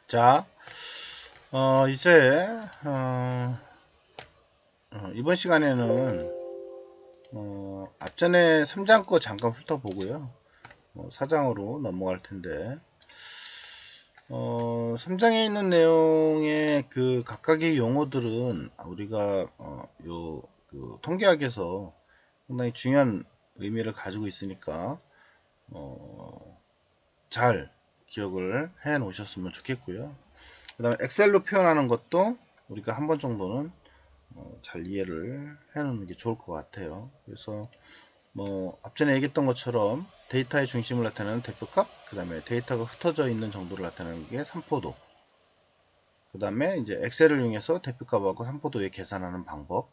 자, 이제 이번 시간에는 앞전에 3장 거 잠깐 훑어보고요. 4장으로 넘어갈 텐데, 3장에 있는 내용의 그 각각의 용어들은 우리가 그 통계학에서 상당히 중요한 의미를 가지고 있으니까 잘 기억을 해 놓으셨으면 좋겠고요. 그 다음에 엑셀로 표현하는 것도 우리가 한 번 정도는 잘 이해를 해 놓는 게 좋을 것 같아요. 그래서 뭐 앞전에 얘기했던 것처럼 데이터의 중심을 나타내는 대표값, 그 다음에 데이터가 흩어져 있는 정도를 나타내는 게 삼포도, 그 다음에 이제 엑셀을 이용해서 대표값하고 삼포도에 계산하는 방법,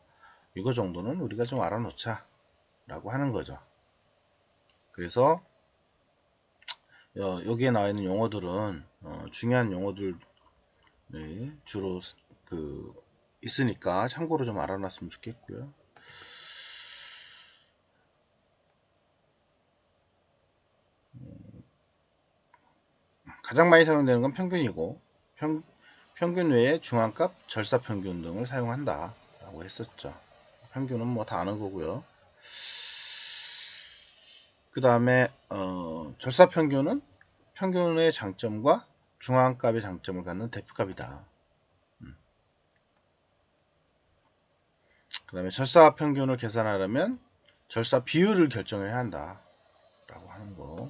이거 정도는 우리가 좀 알아놓자 라고 하는 거죠. 그래서 여기에 나와 있는 용어들은 중요한 용어들 주로 그 있으니까 참고로 좀 알아놨으면 좋겠고요. 가장 많이 사용되는 건 평균이고, 평균 외에 중앙값, 절사평균 등을 사용한다 라고 했었죠. 평균은 뭐 다 아는 거고요. 그 다음에 절사평균은 평균의 장점과 중앙값의 장점을 갖는 대표값이다. 그 다음에 절사평균을 계산하려면 절사 비율을 결정해야 한다 라고 하는 거.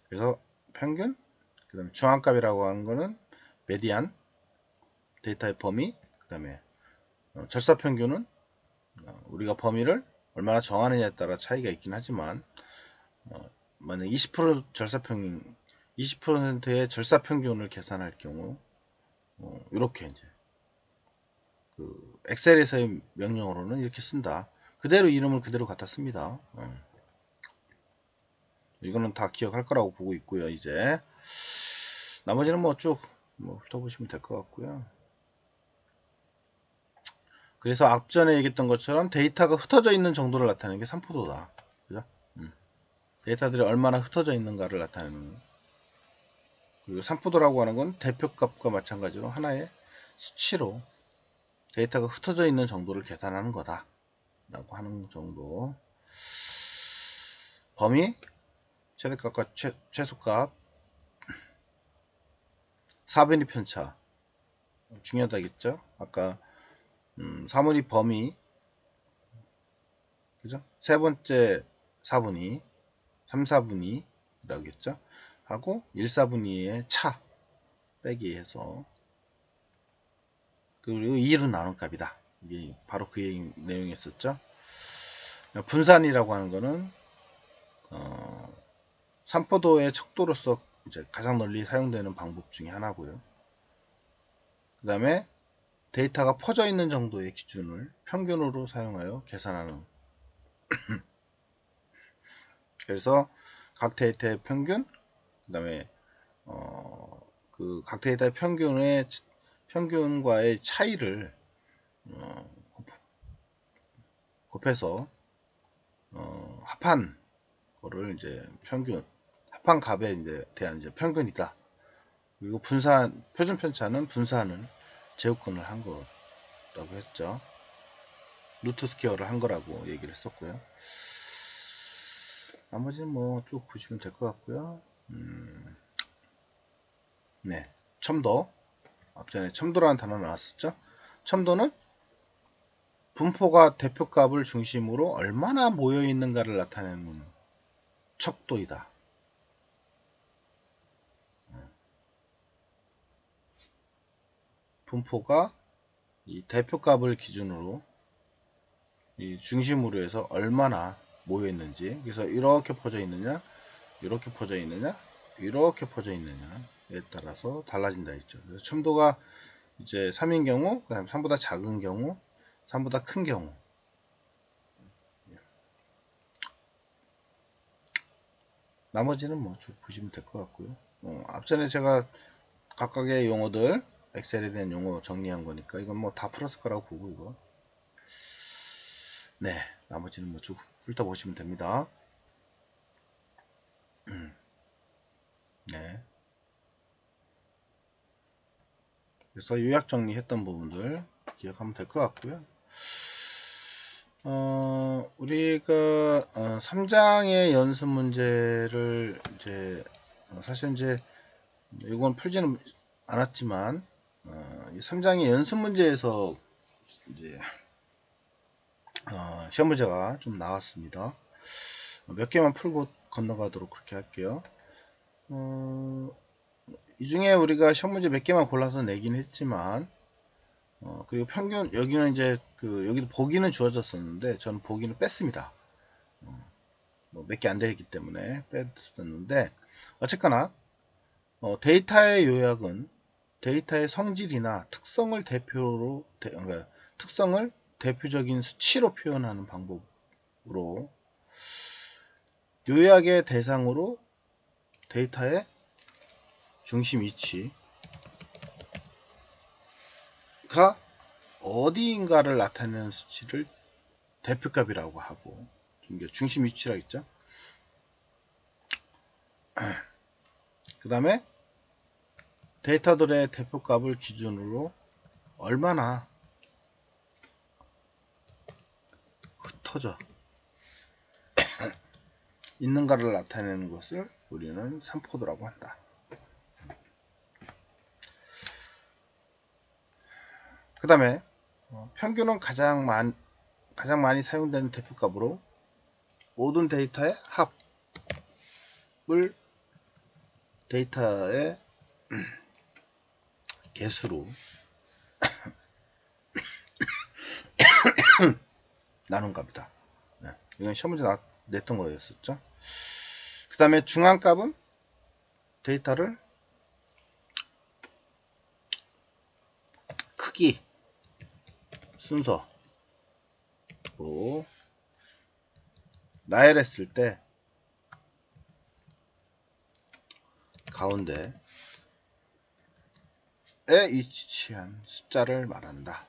그래서 평균, 그 다음에 중앙값이라고 하는 거는 메디안, 데이터의 범위, 그 다음에 절사평균은 우리가 범위를 얼마나 정하느냐에 따라 차이가 있긴 하지만 만약 20% 절사평균, 20%의 절사평균을 계산할 경우 이렇게 이제 그 엑셀에서의 명령어로는 이렇게 쓴다. 그대로 이름을 그대로 갖다 씁니다. 이거는 다 기억할 거라고 보고 있고요. 이제 나머지는 뭐 쭉 훑어보시면 될 것 같고요. 그래서 앞전에 얘기했던 것처럼 데이터가 흩어져 있는 정도를 나타내는 게 삼포도다. 그죠? 데이터들이 얼마나 흩어져 있는가를 나타내는. 그리고 삼포도라고 하는 건 대표값과 마찬가지로 하나의 수치로 데이터가 흩어져 있는 정도를 계산하는 거다 라고 하는 정도. 범위, 최대값과 최소값, 4분위 편차 중요하다겠죠. 아까 3분위 범위, 그죠? 세 번째 4분위, 3, 4분위라고 했죠. 하고 1, 4분위의 차 빼기 해서, 그리고 2로 나눈 값이다. 이게 바로 그 내용이었었죠. 분산이라고 하는 거는 삼포도의 척도로서 이제 가장 널리 사용되는 방법 중에 하나고요. 그 다음에 데이터가 퍼져 있는 정도의 기준을 평균으로 사용하여 계산하는. 그래서 각 데이터의 평균, 그 다음에 그 각 데이터의 평균과의 차이를 곱해서 합한 거를 이제 평균, 합한 값에 이제 대한 이제 평균이다. 그리고 분산, 표준 편차는 분산을 제곱근을 한 거라고 했죠. 루트 스퀘어를 한 거라고 얘기를 했었고요. 나머지는 뭐 쭉 보시면 될 것 같고요. 네, 첨도. 앞전에 첨도라는 단어 나왔었죠. 첨도는 분포가 대표값을 중심으로 얼마나 모여 있는가를 나타내는 척도이다. 분포가 이 대표값을 기준으로 이 중심으로 해서 얼마나 모여 있는지, 그래서 이렇게 퍼져 있느냐, 이렇게 퍼져 있느냐, 이렇게 퍼져 있느냐에 따라서 달라진다 했죠. 그래서 첨도가 이제 3인 경우, 그다음 3보다 작은 경우, 3보다 큰 경우. 나머지는 뭐 쭉 보시면 될 것 같고요. 앞전에 제가 각각의 용어들, 엑셀에 대한 용어 정리한 거니까 이건 뭐 다 풀었을 거라고 보고, 이거. 네, 나머지는 뭐 쭉 훑어보시면 됩니다. 그래서 요약 정리했던 부분들 기억하면 될 것 같고요. 우리가 3장의 연습 문제를 이제 사실 이제 이건 풀지는 않았지만 이 3장의 연습 문제에서 이제 시험 문제가 좀 나왔습니다. 몇 개만 풀고 건너가도록 그렇게 할게요. 이 중에 우리가 시험 문제 몇 개만 골라서 내긴 했지만 그리고 평균 여기는 이제 여기도 보기는 주어졌었는데 저는 보기는 뺐습니다. 뭐 몇 개 안 되기 때문에 뺐었는데 어쨌거나 데이터의 요약은 데이터의 성질이나 특성을 그러니까 특성을 대표적인 수치로 표현하는 방법으로 요약의 대상으로 데이터의 중심 위치가 어디인가를 나타내는 수치를 대표값이라고 하고 중심 위치라고 했죠. 그 다음에 데이터들의 대표값을 기준으로 얼마나 흩어져 있는가를 나타내는 것을 우리는 산포도라고 한다. 그 다음에 평균은 가장 많이 사용되는 대표값으로 모든 데이터의 합을 데이터의 개수로 나눈 값이다. 이건 시험 문제 냈던 거였었죠. 그 다음에 중앙값은 데이터를 크기, 순서로 나열했을 때 가운데에 위치한 숫자를 말한다.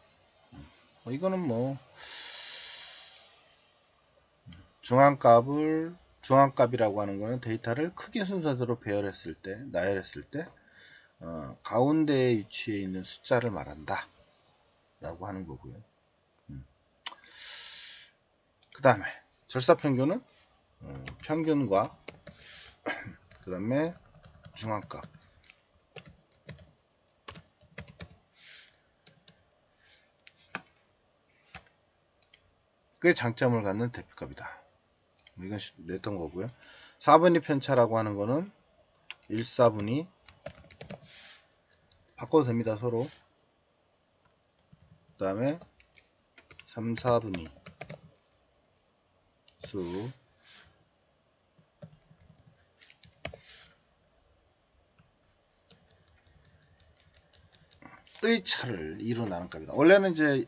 이거는 뭐 중앙값이라고 하는 거는 데이터를 크기 순서대로 배열했을 때, 나열했을 때 가운데에 위치해 있는 숫자를 말한다 라고 하는 거고요. 그 다음에 절사평균은 평균과 그 다음에 중앙값, 꽤 장점을 갖는 대표값이다. 이건 냈던 거고요. 4분위 편차라고 하는 거는 1, 4분위 바꿔도 됩니다. 서로. 그 다음에 3, 4분위 수 의 차를 2로 나눈 값이다. 원래는 이제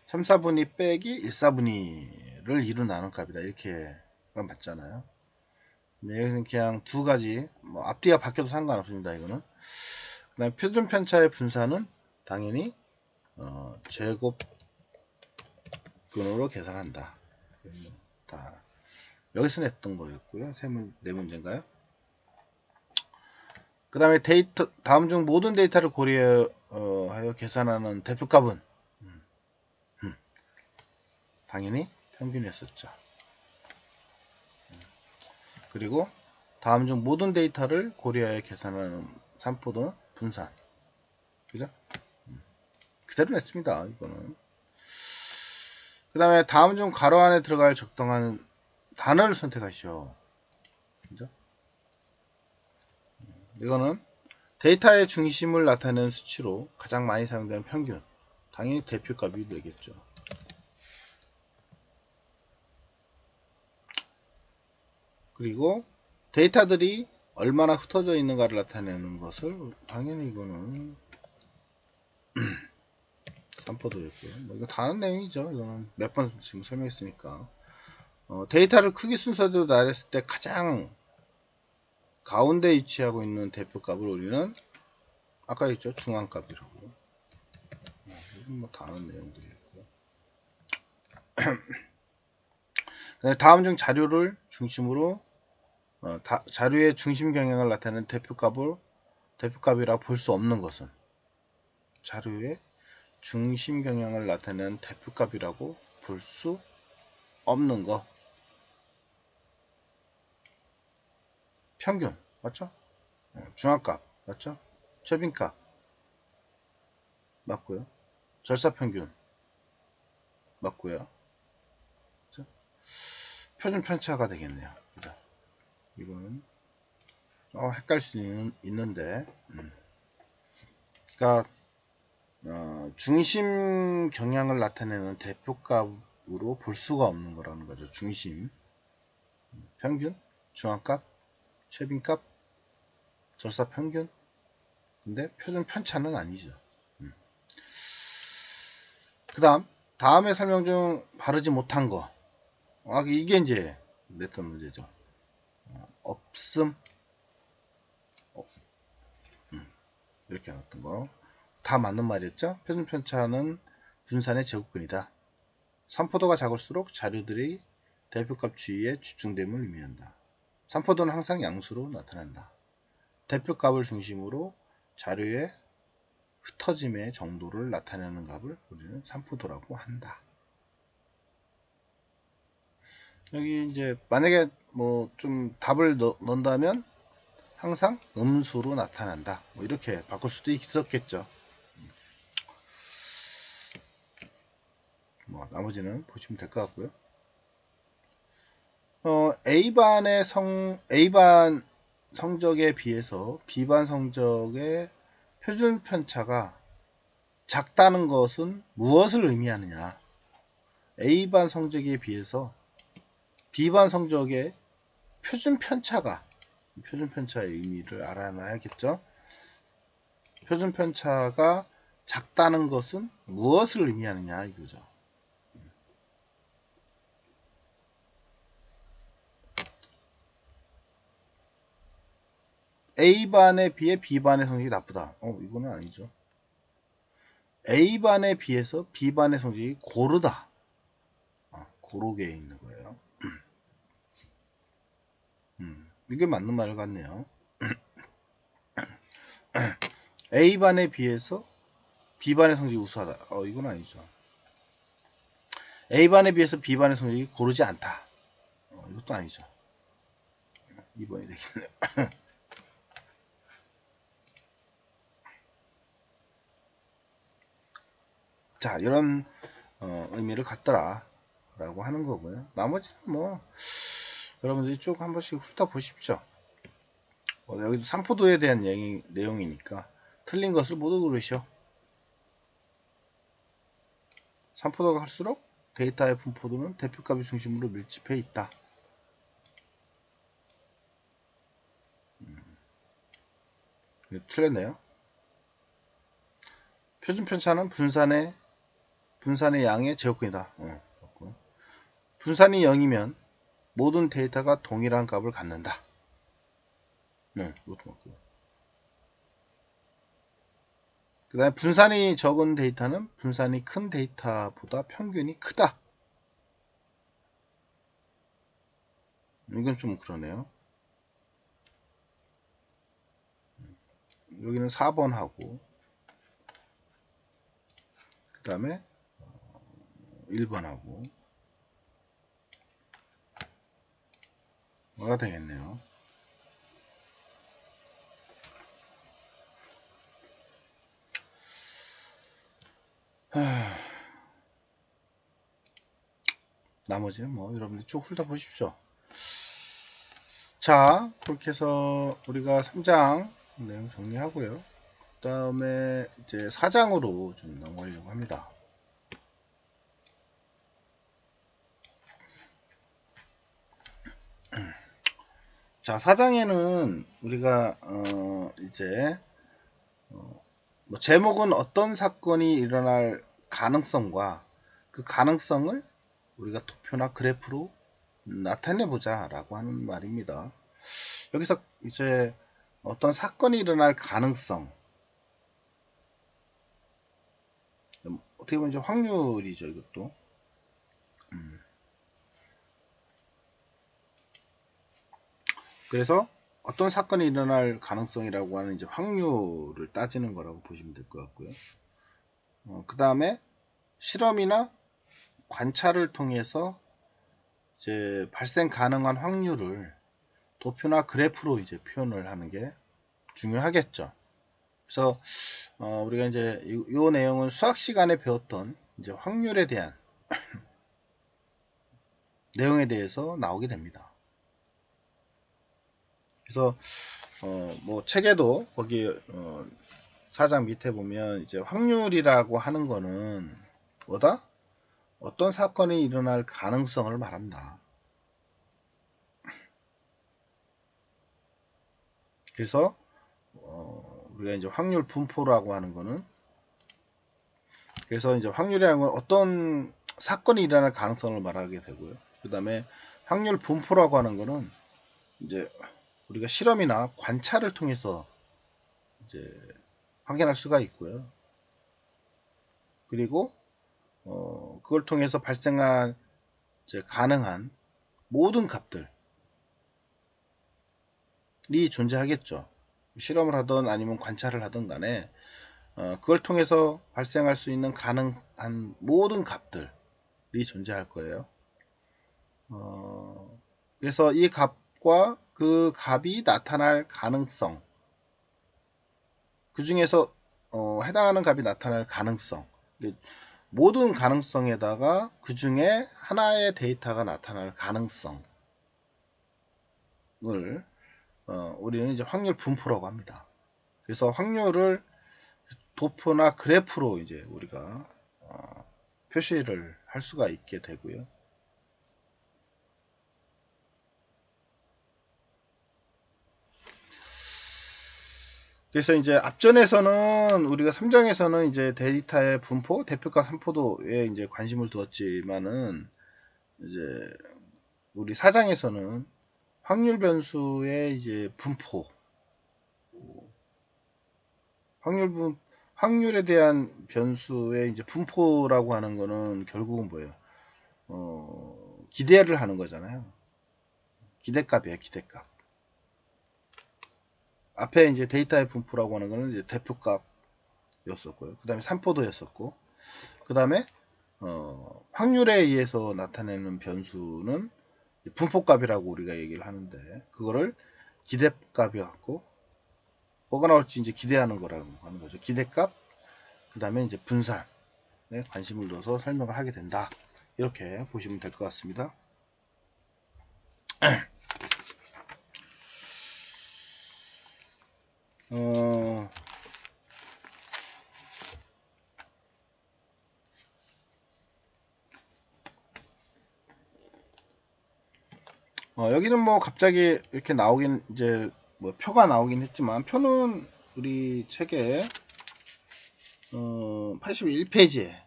3, 4분위 빼기 1, 4분위를 2로 나눈 값이다. 이렇게만 봤잖아요. 여기는 그냥 두 가지, 뭐 앞뒤가 바뀌어도 상관없습니다. 이거는. 그 다음에 표준 편차의 분산은 당연히 제곱근으로 계산한다. 다 여기서 냈던 거였고요. 네 문제인가요? 그 다음에 다음 중 모든 데이터를 고려하여 계산하는 대표값은 당연히 평균이었었죠. 그리고 다음 중 모든 데이터를 고려하여 계산하는 산포도는 분산. 그죠? 그대로 냈습니다. 이거는. 그 다음에 다음 중 가로 안에 들어갈 적당한 단어를 선택하시오. 그죠? 이거는 데이터의 중심을 나타내는 수치로 가장 많이 사용되는 평균. 당연히 대표값이 되겠죠. 그리고 데이터들이 얼마나 흩어져 있는가를 나타내는 것을 당연히 이거는 산포도였고요. 뭐 이거 다 아는 내용이죠. 이거는 몇 번 지금 설명했으니까. 데이터를 크기 순서대로 나열했을 때 가장 가운데 위치하고 있는 대표값을 우리는 아까 했죠. 중앙값이라고. 이건 뭐 다 아는 내용들이었고요. 다음 중 자료를 중심으로 자료의 중심 경향을 나타내는 대표값이라 볼 수 없는 것은 자료의 중심 경향을 나타내는 대표값이라고 볼 수 없는 거. 평균 맞죠? 중앙값 맞죠? 최빈값 맞고요. 절사평균 맞고요. 그렇죠? 표준 편차가 되겠네요. 그죠? 이거는 헷갈릴 수 있는데 그러니까 중심 경향을 나타내는 대표값으로 볼 수가 없는 거라는 거죠. 중심, 평균, 중앙값, 최빈값, 절사평균. 근데 표준 편차는 아니죠. 그 다음에 설명 중 바르지 못한 거. 이게 이제 냈던 문제죠. 없음, 이렇게 나왔던 거. 다 맞는 말이었죠. 표준 편차는 분산의 제곱근이다. 산포도가 작을수록 자료들이 대표값 주위에 집중됨을 의미한다. 산포도는 항상 양수로 나타난다. 대표값을 중심으로 자료의 흩어짐의 정도를 나타내는 값을 우리는 산포도라고 한다. 여기 이제 만약에 뭐 좀 답을 넣는다면 항상 음수로 나타난다. 뭐 이렇게 바꿀 수도 있었겠죠. 뭐 나머지는 보시면 될 것 같고요. A반 성적에 비해서 B반 성적의 표준 편차가 작다는 것은 무엇을 의미하느냐? A반 성적에 비해서 B반 성적의 표준 편차의 의미를 알아놔야겠죠? 표준 편차가 작다는 것은 무엇을 의미하느냐 이거죠. A반에 비해 B반의 성적이 나쁘다. 이거는 아니죠. A반에 비해서 B반의 성적이 고르다. 고르게 있는 거예요. 이게 맞는 말 같네요. A반에 비해서 B반의 성적이 우수하다. 이건 아니죠. A반에 비해서 B반의 성적이 고르지 않다. 이것도 아니죠. 2번이 되겠네요. 자, 이런 의미를 갖더라 라고 하는 거고요. 나머지는 뭐 여러분들이 쭉 한 번씩 훑어보십시오. 여기도 산포도에 대한 내용이니까 틀린 것을 모두 고르시오. 산포도가 할수록 데이터의 분포도는 대표값이 중심으로 밀집해 있다. 틀렸네요. 표준 편차는 분산의 양의 제곱근이다. 분산이 0이면 모든 데이터가 동일한 값을 갖는다. 이것도 맞고요. 그 다음에 분산이 적은 데이터는 분산이 큰 데이터보다 평균이 크다. 이건 좀 그러네요. 여기는 4번 하고 그 다음에 1번 하고 뭐가 되겠네요. 나머지는 뭐 여러분들 쭉 훑어보십시오. 자, 그렇게 해서 우리가 3장 내용 정리하고요. 그 다음에 이제 4장으로 좀 넘어가려고 합니다. 자, 4장에는 우리가 이제 뭐 제목은 어떤 사건이 일어날 가능성과 그 가능성을 우리가 도표나 그래프로 나타내 보자 라고 하는 말입니다. 여기서 이제 어떤 사건이 일어날 가능성, 어떻게 보면 이제 확률이죠. 이것도 그래서 어떤 사건이 일어날 가능성이라고 하는 이제 확률을 따지는 거라고 보시면 될 것 같고요. 그 다음에 실험이나 관찰을 통해서 이제 발생 가능한 확률을 도표나 그래프로 이제 표현을 하는 게 중요하겠죠. 그래서 우리가 이제 이 내용은 수학 시간에 배웠던 이제 확률에 대한 내용에 대해서 나오게 됩니다. 그래서 뭐 책에도 거기 4장 밑에 보면 이제 확률이라고 하는 거는 뭐다? 어떤 사건이 일어날 가능성을 말한다. 그래서 우리가 이제 확률 분포라고 하는 거는, 그래서 이제 확률이라는 건 어떤 사건이 일어날 가능성을 말하게 되고요. 그 다음에 확률 분포라고 하는 거는 이제 우리가 실험이나 관찰을 통해서 이제 확인할 수가 있고요. 그리고 그걸 통해서 발생한 이제 가능한 모든 값들이 존재하겠죠. 실험을 하든 아니면 관찰을 하든 간에 그걸 통해서 발생할 수 있는 가능한 모든 값들이 존재할 거예요. 그래서 이 값과 그 값이 나타날 가능성, 그 중에서 해당하는 값이 나타날 가능성, 모든 가능성에다가 그 중에 하나의 데이터가 나타날 가능성을 우리는 이제 확률 분포라고 합니다. 그래서 확률을 도표나 그래프로 이제 우리가 표시를 할 수가 있게 되고요. 그래서 이제 앞전에서는 우리가 3장에서는 이제 데이터의 분포, 대표값 산포도에 이제 관심을 두었지만은 이제 우리 4장에서는 확률 변수의 이제 분포, 확률에 대한 변수의 이제 분포라고 하는 거는 결국은 뭐예요? 기대를 하는 거잖아요. 기대값이에요, 기대값. 앞에 이제 데이터의 분포라고 하는 거는 이제 대표값이었었고요. 그 다음에 산포도였었고, 그 다음에 확률에 의해서 나타내는 변수는 분포값이라고 우리가 얘기를 하는데, 그거를 기대값이 갖고 뭐가 나올지 이제 기대하는 거라고 하는 거죠. 기대값, 그 다음에 이제 분산에 관심을 둬서 설명을 하게 된다. 이렇게 보시면 될 것 같습니다. 여기는 뭐 갑자기 이렇게 나오긴 이제 뭐 표가 나오긴 했지만, 표는 우리 책에 81페이지에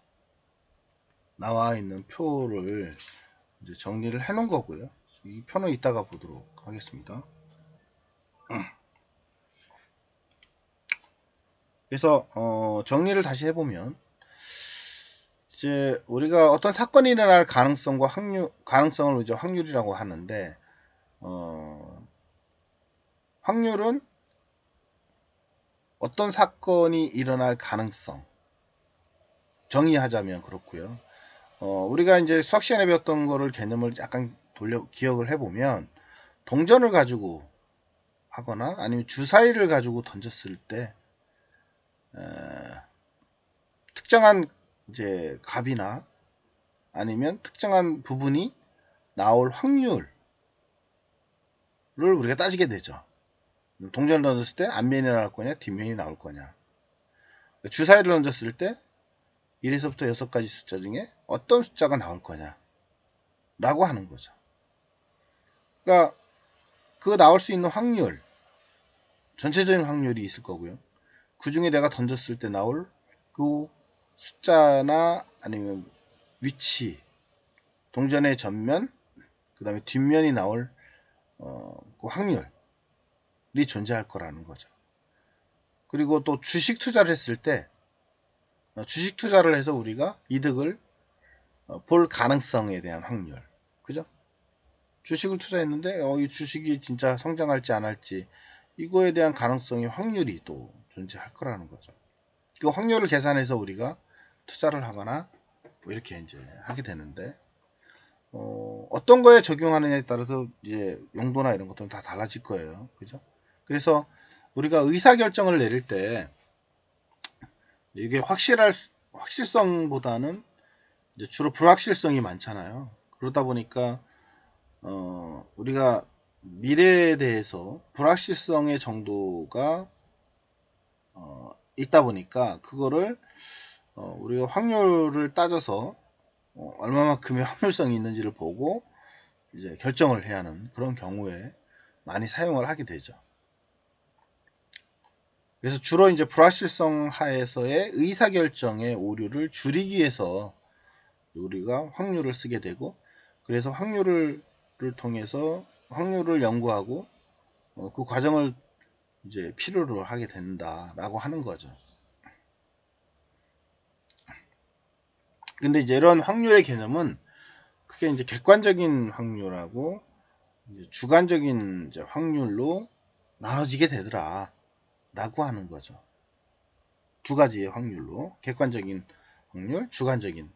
나와 있는 표를 이제 정리를 해 놓은 거고요. 이 표는 이따가 보도록 하겠습니다. 그래서 정리를 다시 해보면, 이제 우리가 어떤 사건이 일어날 가능성과 가능성을 이제 확률이라고 하는데, 확률은 어떤 사건이 일어날 가능성, 정의하자면 그렇고요. 우리가 이제 수학 시간에 배웠던 거를 개념을 약간 기억을 해보면, 동전을 가지고 하거나 아니면 주사위를 가지고 던졌을 때 특정한 이제 값이나 아니면 특정한 부분이 나올 확률을 우리가 따지게 되죠. 동전을 던졌을 때 앞면이 나올 거냐, 뒷면이 나올 거냐. 주사위를 던졌을 때 1에서부터 6가지 숫자 중에 어떤 숫자가 나올 거냐 라고 하는 거죠. 그러니까 그 나올 수 있는 확률, 전체적인 확률이 있을 거고요. 그 중에 내가 던졌을 때 나올 그 숫자나 아니면 위치, 동전의 전면, 그 다음에 뒷면이 나올 그 확률이 존재할 거라는 거죠. 그리고 또 주식 투자를 했을 때, 주식 투자를 해서 우리가 이득을 볼 가능성에 대한 확률, 그죠? 주식을 투자했는데 이 주식이 진짜 성장할지 안 할지, 이거에 대한 가능성의 확률이 또 존재할 거라는 거죠. 그 확률을 계산해서 우리가 투자를 하거나 뭐 이렇게 이제 하게 되는데, 어떤 거에 적용하느냐에 따라서 이제 용도나 이런 것들은 다 달라질 거예요. 그죠? 그래서 우리가 의사결정을 내릴 때 이게 확실성보다는 이제 주로 불확실성이 많잖아요. 그러다 보니까 우리가 미래에 대해서 불확실성의 정도가 있다 보니까 그거를 우리가 확률을 따져서 얼마만큼의 확률성이 있는지를 보고 이제 결정을 해야 하는 그런 경우에 많이 사용을 하게 되죠. 그래서 주로 이제 불확실성 하에서의 의사결정의 오류를 줄이기 위해서 우리가 확률을 쓰게 되고, 그래서 확률을 통해서 확률을 연구하고 그 과정을 이제 필요로 하게 된다라고 하는 거죠. 근데 이제 이런 확률의 개념은 크게 이제 객관적인 확률하고 이제 주관적인 이제 확률로 나눠지게 되더라 라고 하는 거죠. 두 가지의 확률로, 객관적인 확률, 주관적인.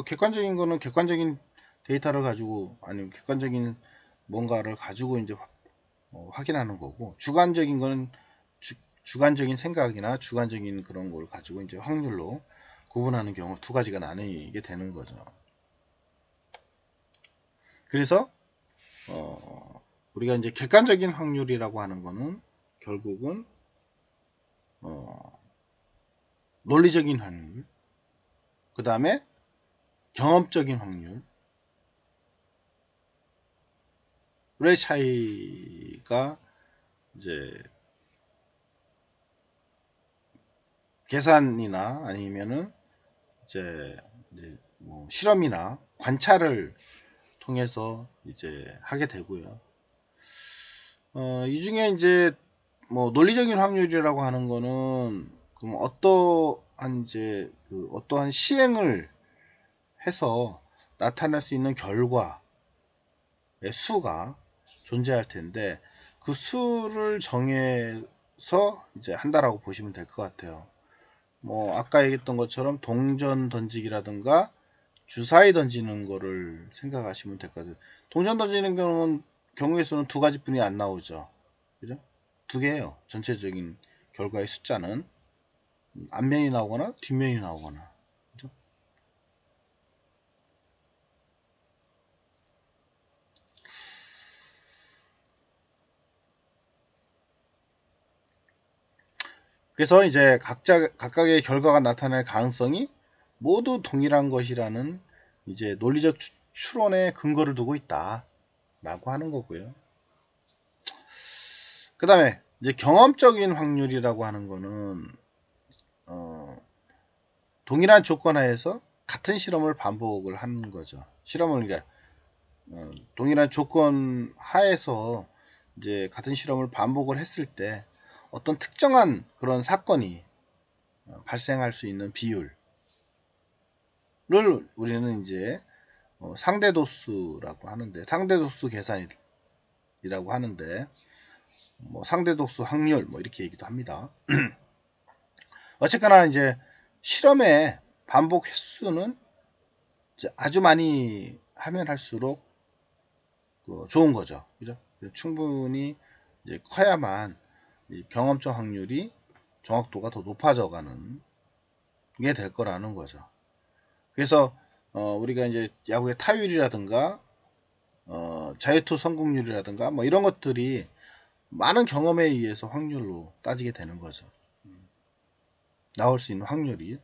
객관적인 거는 객관적인 데이터를 가지고, 아니면 객관적인 뭔가를 가지고 이제 확인하는 거고, 주관적인 거는 주관적인 생각이나 주관적인 그런 걸 가지고 이제 확률로 구분하는 경우 두 가지가 나뉘게 되는 거죠. 그래서 우리가 이제 객관적인 확률이라고 하는 거는 결국은 논리적인 확률, 그 다음에 경험적인 확률의 차이가 이제 계산이나 아니면은 이제 뭐 실험이나 관찰을 통해서 이제 하게 되고요. 이 중에 이제 뭐 논리적인 확률이라고 하는 거는 그럼 어떠한 시행을 해서 나타날 수 있는 결과의 수가 존재할 텐데, 그 수를 정해서 이제 한다라고 보시면 될 것 같아요. 뭐 아까 얘기했던 것처럼 동전 던지기라든가 주사위 던지는 거를 생각하시면 될 것 같아요. 동전 던지는 경우의 수는 두 가지뿐이 안 나오죠. 그죠? 두 개예요. 전체적인 결과의 숫자는 앞면이 나오거나 뒷면이 나오거나. 그죠? 그래서 이제 각각의 결과가 나타날 가능성이 모두 동일한 것이라는 이제 논리적 추론의 근거를 두고 있다라고 하는 거고요. 그 다음에 이제 경험적인 확률이라고 하는 거는 동일한 조건 하에서 같은 실험을 반복을 하는 거죠. 실험을, 그러니까 동일한 조건 하에서 이제 같은 실험을 반복을 했을 때 어떤 특정한 그런 사건이 발생할 수 있는 비율을 우리는 이제 상대도수라고 하는데, 상대도수 계산이라고 하는데, 뭐 상대도수 확률 뭐 이렇게 얘기도 합니다. 어쨌거나 이제 실험의 반복 횟수는 이제 아주 많이 하면 할수록 좋은 거죠. 그죠? 충분히 이제 커야만 경험적 확률이 정확도가 더 높아져 가는 게 될 거라는 거죠. 그래서 우리가 이제 야구의 타율이라든가 자유투 성공률이라든가 뭐 이런 것들이 많은 경험에 의해서 확률로 따지게 되는 거죠. 나올 수 있는 확률이.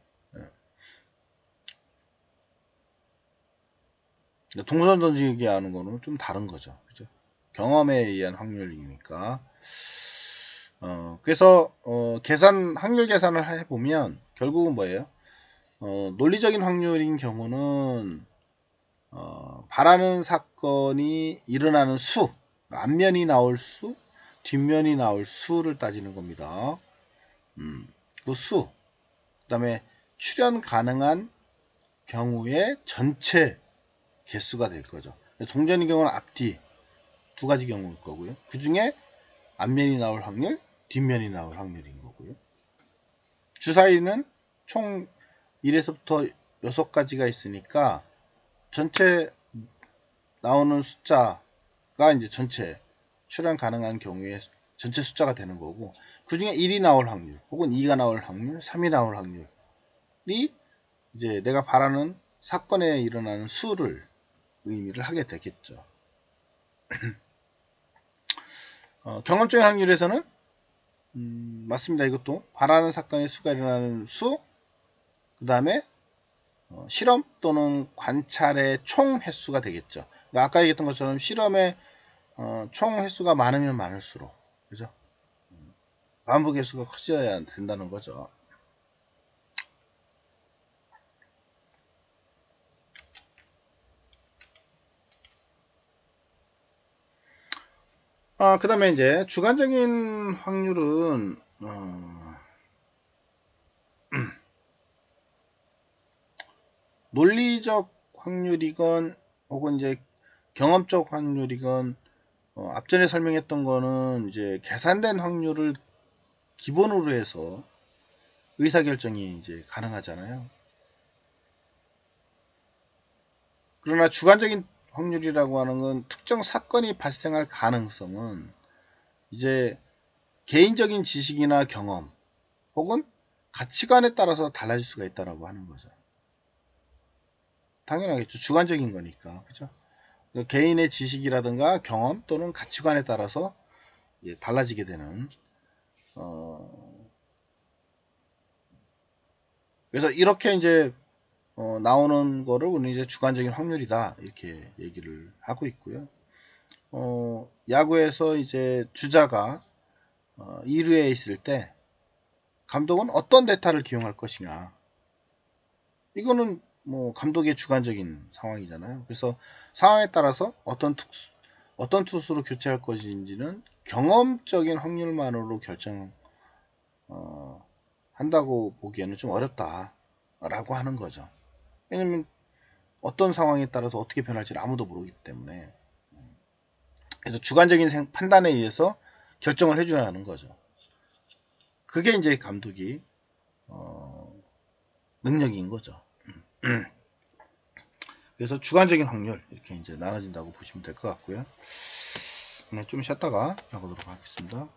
동전 던지기 하는 거는 좀 다른 거죠. 그죠? 경험에 의한 확률이니까. 그래서 확률 계산을 해보면 결국은 뭐예요? 논리적인 확률인 경우는 바라는 사건이 일어나는 수, 앞면이 나올 수, 뒷면이 나올 수를 따지는 겁니다. 그 수, 그 다음에 출현 가능한 경우의 전체 개수가 될 거죠. 동전의 경우는 앞뒤 두 가지 경우일 거고요. 그 중에 앞면이 나올 확률, 뒷면이 나올 확률인 거고요. 주사위는 총 1에서부터 6가지가 있으니까 전체 나오는 숫자가 이제 전체 출현 가능한 경우에 전체 숫자가 되는 거고, 그 중에 1이 나올 확률 혹은 2가 나올 확률, 3이 나올 확률이 이제 내가 바라는 사건에 일어나는 수를 의미를 하게 되겠죠. 경험적인 확률에서는 맞습니다. 이것도 바라는 사건의 수가 일어나는 수, 그 다음에 실험 또는 관찰의 총 횟수가 되겠죠. 그러니까 아까 얘기했던 것처럼 실험의 총 횟수가 많으면 많을수록, 그죠? 반복 횟수가 커져야 된다는 거죠. 그 다음에 이제 주관적인 확률은 논리적 확률이건 혹은 이제 경험적 확률이건, 앞전에 설명했던 거는 이제 계산된 확률을 기본으로 해서 의사결정이 이제 가능하잖아요. 그러나 주관적인 확률이라고 하는 건 특정 사건이 발생할 가능성은 이제 개인적인 지식이나 경험 혹은 가치관에 따라서 달라질 수가 있다라고 하는 거죠. 당연하겠죠. 주관적인 거니까. 그죠? 개인의 지식이라든가 경험 또는 가치관에 따라서 달라지게 되는, 그래서 이렇게 이제 나오는 거를 우리는 이제 주관적인 확률이다 이렇게 얘기를 하고 있고요. 야구에서 이제 주자가 2루에 있을 때 감독은 어떤 대타를 기용할 것이냐, 이거는 뭐 감독의 주관적인 상황이잖아요. 그래서 상황에 따라서 어떤 투수로 교체할 것인지는 경험적인 확률만으로 한다고 보기에는 좀 어렵다라고 하는 거죠. 왜냐면 어떤 상황에 따라서 어떻게 변할지를 아무도 모르기 때문에. 그래서 주관적인 판단에 의해서 결정을 해줘야 하는 거죠. 그게 이제 감독이 능력인 거죠. 그래서 주관적인 확률 이렇게 이제 나눠진다고 보시면 될 것 같고요. 네, 좀 쉬었다가 나가도록 하겠습니다.